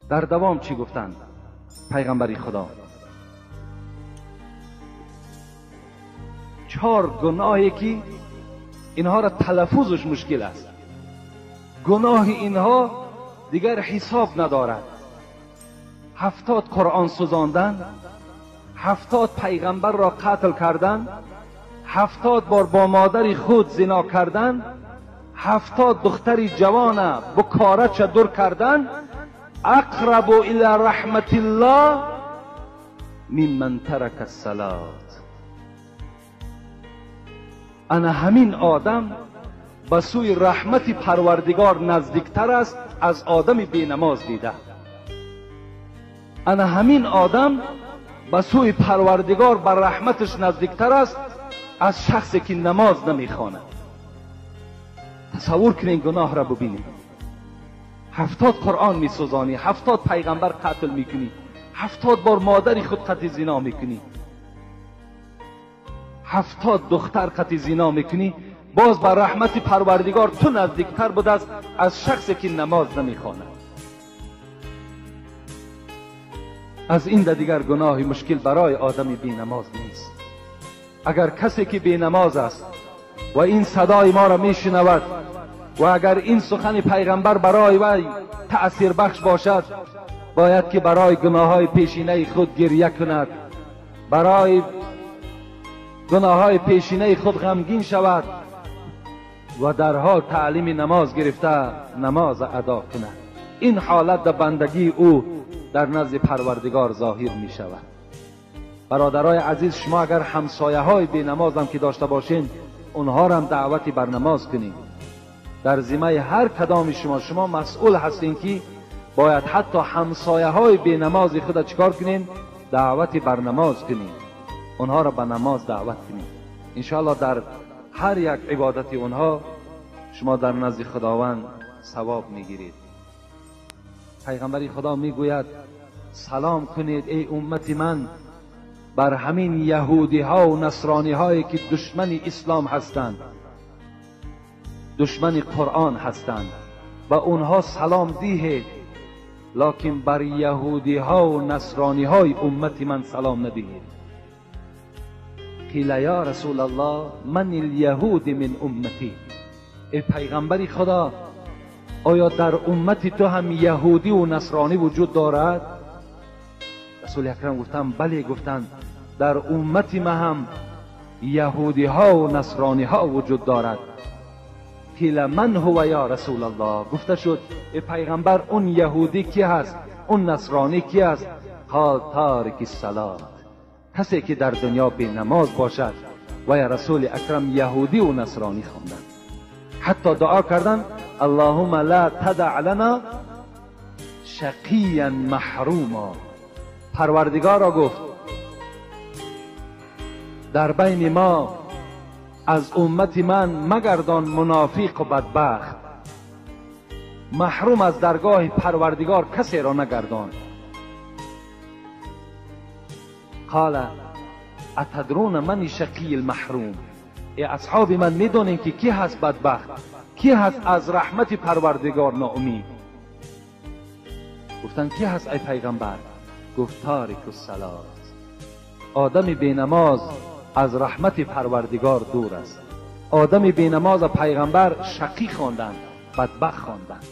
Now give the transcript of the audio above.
در دوام چی گفتند پیغمبری خدا؟ 4 گناهی که اینها را تلفظش مشکل است. گناه اینها دیگر حساب ندارد. 70 قرآن سوزاندن، 70 پیغمبر را قتل کردن، 70 بار با مادر خود زنا کردن، 70 دختری جوان با کارچ دور کردن. اقرب الی رحمت الله ممن ترک الصلاة. انا همین آدم به سوی رحمت پروردگار نزدیکتر است از آدم بی نماز دیده. انا همین آدم به سوی پروردگار بر رحمتش نزدیکتر است از شخصی که نماز نمیخواند. تصور کنین گناه را ببینید. 70 قرآن میسوزانی، 70 پیغمبر قتل میکنی، 70 بار مادری خود قتل زنا میکنی، 70 دختر قتل زنا میکنی، باز بر رحمت پروردگار تو نزدیکتر بود از شخصی که نماز نمیخواند. از این دیگر گناهی مشکل برای آدم بی نماز نیست. اگر کسی که بی نماز است و این صدای ما را میشنود و اگر این سخن پیغمبر برای وی تأثیر بخش باشد، باید که برای گناههای پیشینه خود گریه کند، برای گناههای پیشینه خود غمگین شود و در حال تعلیم نماز گرفته نماز ادا کند. این حالت در بندگی او در نزد پروردگار ظاهر می شود. برادرای عزیز، شما اگر همسایه های بی نماز هم که داشته باشین، اونها را هم دعوتی بر نماز کنید. در ذمه هر کدام شما مسئول هستین که باید حتی همسایه های بی نماز خود چیکار کنین؟ دعوتی بر نماز کنین، اونها را به نماز دعوت کنین. انشاءالله در هر یک عبادت اونها شما در نزد خداوند ثواب میگیرید. پیغمبر خدا میگوید سلام کنید ای امت من بر همین یهودی ها و نصرانی هایی که دشمن اسلام هستند، دشمن قرآن هستند، و اونها سلام دیهید، لکن بر یهودی ها و نصرانی های امت من سلام ندهید. قیل یا رسول الله من الیهود من امتی. ای پیغمبر خدا، آیا در امت تو هم یهودی و نصرانی وجود دارد؟ رسول اکرم گفتن بله. گفتند در امت ما هم یهودی ها و نصرانی ها وجود دارد. قیل من هو یا رسول الله. گفته شد ای پیغمبر اون یهودی کی هست؟ اون نصرانی کی هست؟ قال تارک الصلاة، کسی که در دنیا بی نماز باشد. و یا رسول اکرم یهودی و نصرانی خواندند. حتی دعا کردن اللهم لا تدع لنا شقیا محروما. پروردگارا گفت در بین ما از امت من مگردان منافق و بدبخت، محروم از درگاه پروردگار کسی را نگردان. قال اتدرون من شقی المحروم. ای اصحاب من میدونین که کی هست بدبخت، کی هست از رحمت پروردگار ناامید؟ گفتن کی هست ای پیغمبر؟ گفت تارک الصلاة، آدم بی نماز از رحمت پروردگار دور است. آدم بی نماز پیغمبر شقی خواندند، بدبخت خواندند.